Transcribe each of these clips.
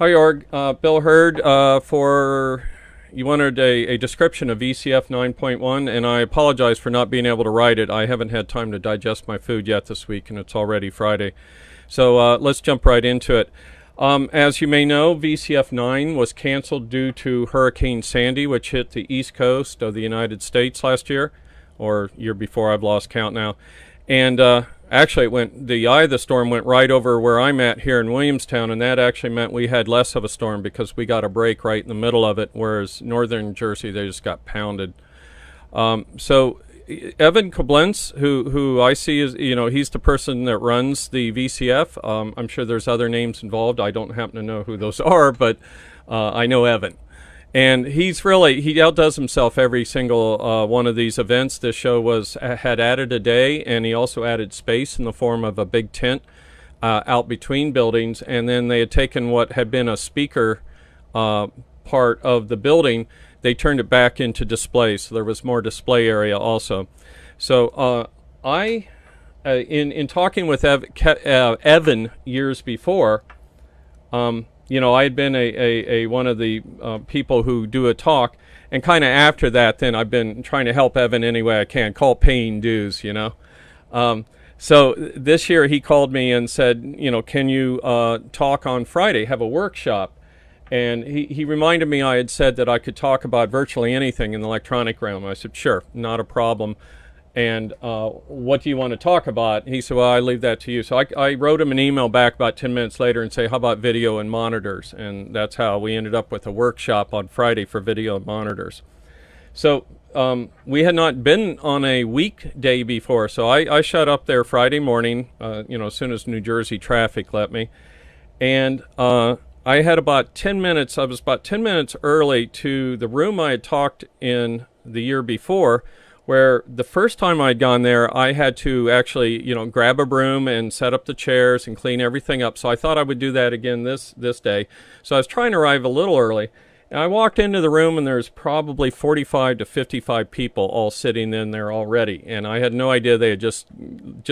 Hi, Org. Bill Herd. You wanted a description of VCF 9.1, and I apologize for not being able to write it. I haven't had time to digest my food yet this week, and it's already Friday. So let's jump right into it. As you may know, VCF 9 was canceled due to Hurricane Sandy, which hit the east coast of the United States last year, or year before. I've lost count now. And actually, the eye of the storm went right over where I'm at here in Williamstown, and that actually meant we had less of a storm because we got a break right in the middle of it, whereas northern Jersey, they just got pounded. So Evan Koblenz, who I see is, he's the person that runs the VCF. I'm sure there's other names involved. I don't happen to know who those are, but I know Evan. And he outdoes himself every single one of these events. This show had added a day, and he also added space in the form of a big tent out between buildings. And then they had taken what had been a speaker part of the building, they turned it back into display, so there was more display area also. So in talking with Evan years before, I had been a one of the people who do a talk, and kind of after that, then I've been trying to help Evan any way I can, call paying dues, So this year he called me and said, can you talk on Friday, have a workshop? And he reminded me I had said that I could talk about virtually anything in the electronic realm. I said, sure, not a problem. And what do you want to talk about? He said, well, I leave that to you. So I wrote him an email back about 10 minutes later and say, how about video and monitors? And that's how we ended up with a workshop on Friday for video and monitors. So we had not been on a weekday before. So I shut up there Friday morning, as soon as New Jersey traffic let me. And I had about 10 minutes. I was about 10 minutes early to the room I had talked in the year before, where the first time I'd gone there, I had to actually, grab a broom and set up the chairs and clean everything up. So I thought I would do that again this day. So I was trying to arrive a little early. And I walked into the room, and there's probably 45 to 55 people all sitting in there already. And I had no idea they had just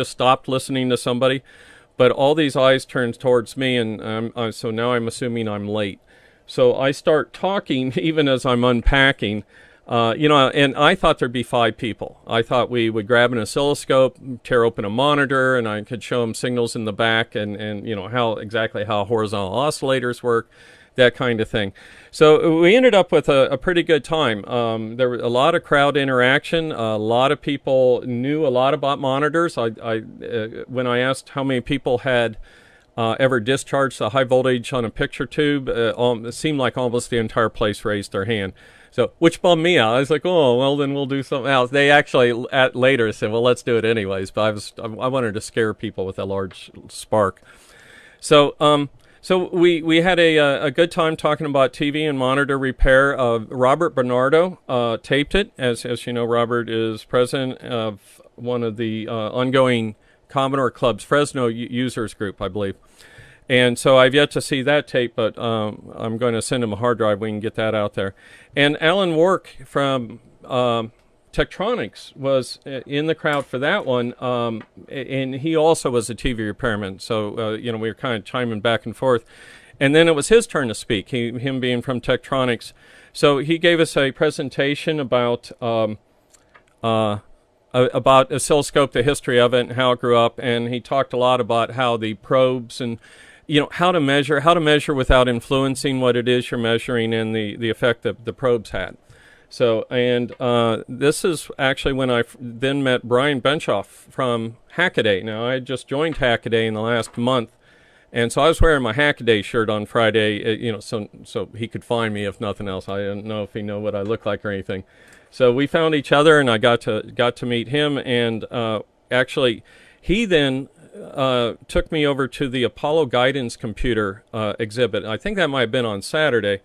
stopped listening to somebody. But all these eyes turned towards me, and so now I'm assuming I'm late. So I start talking even as I'm unpacking. And I thought there'd be 5 people. I thought we would grab an oscilloscope, tear open a monitor, and I could show them signals in the back and exactly how horizontal oscillators work, that kind of thing. So we ended up with a pretty good time. There was a lot of crowd interaction. A lot of people knew a lot about monitors. When I asked how many people had ever discharged the high voltage on a picture tube, it seemed like almost the entire place raised their hand. So, which bummed me out. I was like, oh, well, then we'll do something else. They actually later said, well, let's do it anyways. But I wanted to scare people with a large spark. So we had a good time talking about TV and monitor repair. Robert Bernardo taped it. As you know, Robert is president of one of the ongoing Commodore clubs, Fresno Users Group, I believe. And so I've yet to see that tape, but I'm going to send him a hard drive. We can get that out there. And Alan Wark from Tektronix was in the crowd for that one, and he also was a TV repairman. So, we were kind of chiming back and forth. And then it was his turn to speak, him being from Tektronix. So he gave us a presentation about oscilloscope, the history of it, and how it grew up. And he talked a lot about how the probes and how to measure without influencing what it is you're measuring and the effect that the probes had. So, and this is actually when I then met Brian Benshoff from Hackaday. Now, I had just joined Hackaday in the last month, and so I was wearing my Hackaday shirt on Friday, so he could find me if nothing else. I didn't know if he knew what I looked like or anything. So we found each other, and I got to meet him, and actually, he then took me over to the Apollo Guidance Computer exhibit. I think that might have been on Saturday,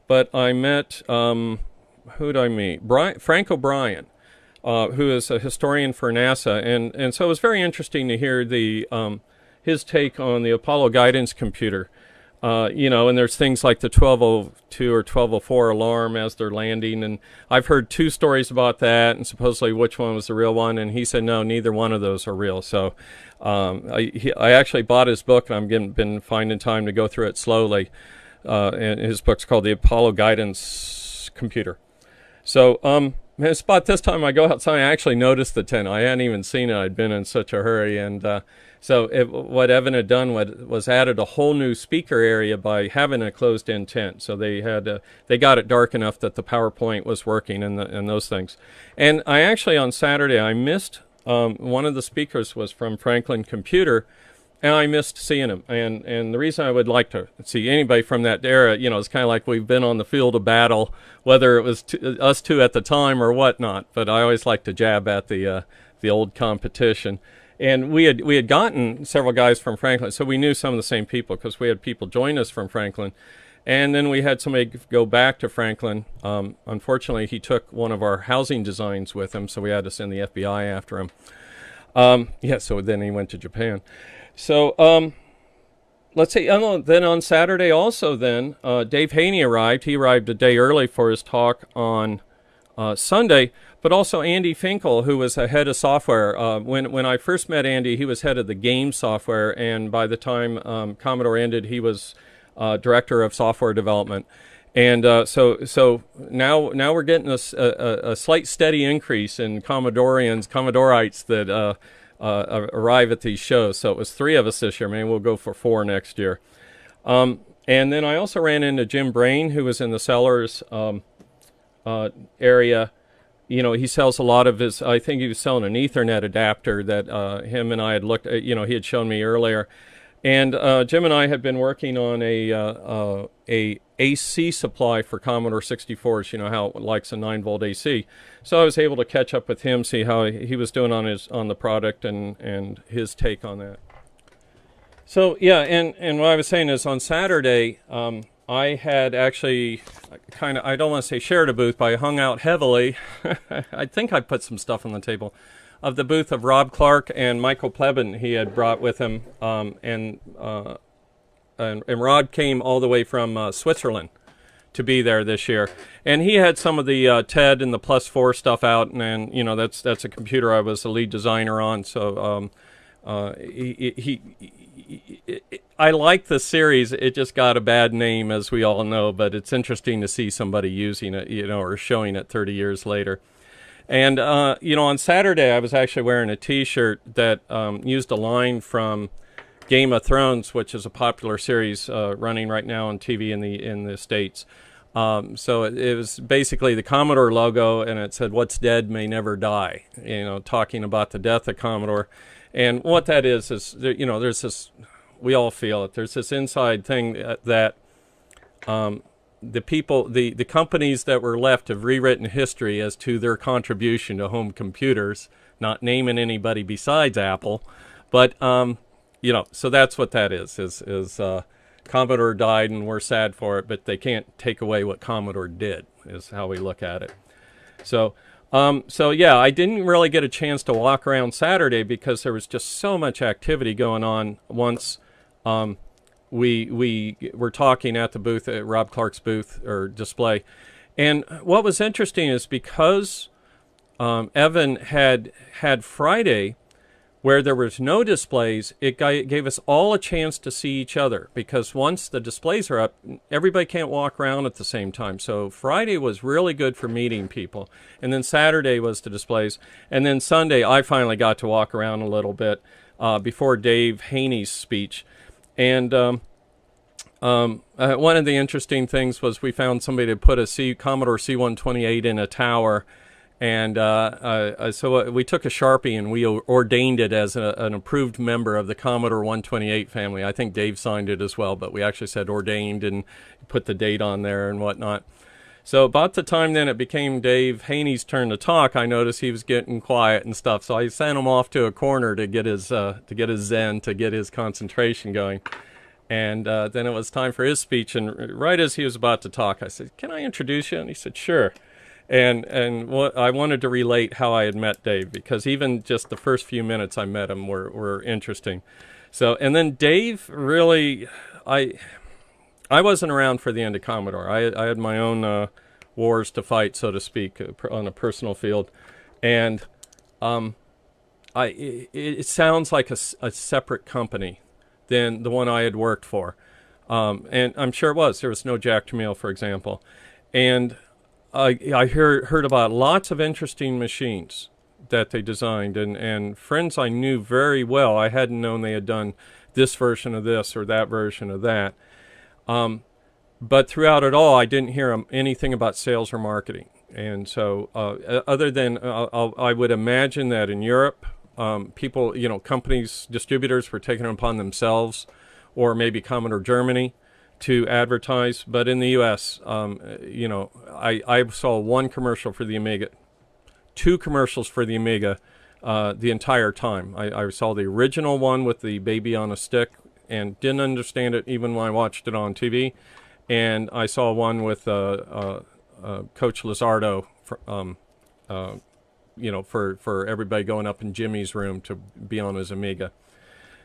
but I met, who'd I meet? Frank O'Brien, who is a historian for NASA, and so it was very interesting to hear his take on the Apollo Guidance Computer. And there's things like the 1202 or 1204 alarm as they're landing, and I've heard 2 stories about that, and supposedly which one was the real one, and he said, no, neither one of those are real. So I actually bought his book, and I've been finding time to go through it slowly. and his book's called The Apollo Guidance Computer. So it's about this time I go outside, I actually noticed the tent. I hadn't even seen it. I'd been in such a hurry. And what Evan had done was added a whole new speaker area by having a closed-in tent. So they got it dark enough that the PowerPoint was working and those things. And I actually, on Saturday, I missed, one of the speakers was from Franklin Computer, and I missed seeing him. And the reason I would like to see anybody from that era, it's kind of like we've been on the field of battle, whether it was us two at the time or whatnot. But I always like to jab at the old competition. And we had gotten several guys from Franklin, so we knew some of the same people because we had people join us from Franklin. And then we had somebody go back to Franklin. Unfortunately, he took one of our housing designs with him, so we had to send the FBI after him. So then he went to Japan. So let's see. Then on Saturday also then, Dave Haney arrived. He arrived a day early for his talk on Sunday, but also Andy Finkel, who was a head of software. When I first met Andy, he was head of the game software, and by the time Commodore ended, he was director of software development. And so now we're getting a slight steady increase in Commodorites that arrive at these shows. So it was 3 of us this year. Maybe we'll go for 4 next year. And then I also ran into Jim Brain, who was in the sellers area. He sells a lot of his, I think he was selling an Ethernet adapter that him and I had looked at, he had shown me earlier. And Jim and I had been working on a AC supply for Commodore 64s, how it likes a 9-volt AC. So I was able to catch up with him, see how he was doing on the product and his take on that. So yeah, and what I was saying is on Saturday, I had actually I don't want to say shared a booth, but I hung out heavily. I think I put some stuff on the table of the booth of Rob Clark and Michael Plebin he had brought with him, and Rod came all the way from Switzerland to be there this year, and he had some of the TED and the Plus 4 stuff out, and that's a computer I was the lead designer on. So I like the series. It just got a bad name, as we all know, but it's interesting to see somebody using it, or showing it 30 years later. And on Saturday I was actually wearing a T-shirt that used a line from Game of Thrones, which is a popular series running right now on TV in the States. So it was basically the Commodore logo, and it said, "What's dead may never die," talking about the death of Commodore. And what that is there's this, we all feel it, there's this inside thing that the people, the companies that were left have rewritten history as to their contribution to home computers, not naming anybody besides Apple. But, so that's what that is Commodore died and we're sad for it, but they can't take away what Commodore did, is how we look at it. So yeah, I didn't really get a chance to walk around Saturday because there was just so much activity going on once we were talking at the booth, at Rob Clark's booth or display. And what was interesting is because Evan had Friday where there was no displays, it gave us all a chance to see each other, because once the displays are up, everybody can't walk around at the same time. So Friday was really good for meeting people, and then Saturday was the displays, and then Sunday I finally got to walk around a little bit before Dave Haney's speech. And one of the interesting things was we found somebody to put a Commodore C128 in a tower. And so we took a Sharpie and we ordained it as an approved member of the Commodore 128 family. I think Dave signed it as well, but we actually said ordained and put the date on there and whatnot. So about the time then it became Dave Haney's turn to talk, I noticed he was getting quiet and stuff. So I sent him off to a corner to get his zen, to get his concentration going. And then it was time for his speech. And right as he was about to talk, I said, "Can I introduce you?" And he said, "Sure." And what I wanted to relate how I had met Dave, because even just the first few minutes I met him were interesting. So, and then Dave really, I wasn't around for the end of Commodore. I had my own wars to fight, so to speak, on a personal field. And it sounds like a separate company than the one I had worked for. And I'm sure it was. There was no jack to meal, for example. And I heard about lots of interesting machines that they designed, and friends I knew very well. I hadn't known they had done this version of this or that version of that. But throughout it all, I didn't hear anything about sales or marketing. And so other than I would imagine that in Europe, people, companies, distributors were taking it upon themselves, or maybe Commodore Germany, to advertise. But in the U.S., I saw one commercial for the Amiga, two commercials for the Amiga the entire time. I saw the original one with the baby on a stick and didn't understand it even when I watched it on TV. And I saw one with Coach Lizardo, for everybody going up in Jimmy's room to be on his Amiga.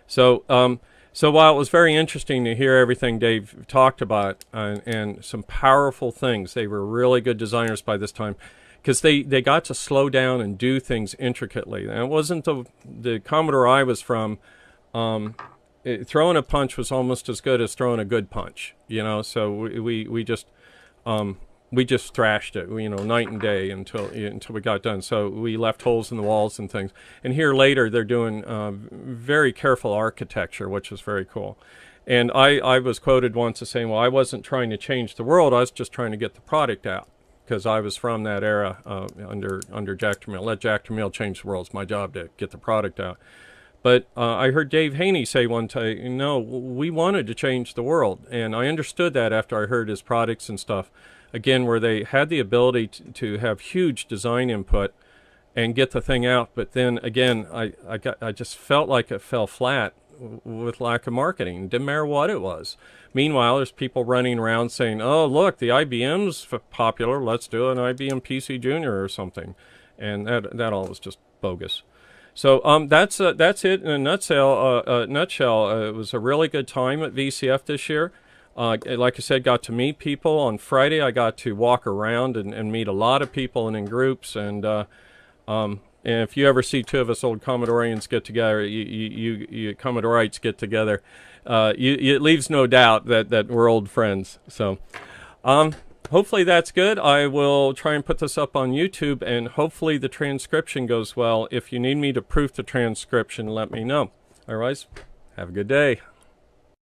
So while it was very interesting to hear everything Dave talked about and some powerful things, they were really good designers by this time, because they got to slow down and do things intricately. And it wasn't the Commodore I was from. Throwing a punch was almost as good as throwing a good punch, So we just thrashed it, night and day until we got done. So we left holes in the walls and things. And here later they're doing very careful architecture, which is very cool. And I was quoted once as saying, well, I wasn't trying to change the world, I was just trying to get the product out, because I was from that era under Jack Tramiel. Let Jack Tramiel change the world. It's my job to get the product out. But I heard Dave Haney say one time, no, we wanted to change the world. And I understood that after I heard his products and stuff, again, where they had the ability to have huge design input and get the thing out. But then, again, I just felt like it fell flat with lack of marketing. It didn't matter what it was. Meanwhile, there's people running around saying, oh, look, the IBM's popular. Let's do an IBM PC Junior or something. And that all was just bogus. So that's it in a nutshell. It was a really good time at VCF this year. Like I said, got to meet people. On Friday, I got to walk around and meet a lot of people and in groups. And if you ever see two of us old Commodorians get together, you Commodorites get together, it leaves no doubt that we're old friends. So hopefully that's good. I will try and put this up on YouTube, and hopefully the transcription goes well. If you need me to proof the transcription, let me know. Otherwise, have a good day.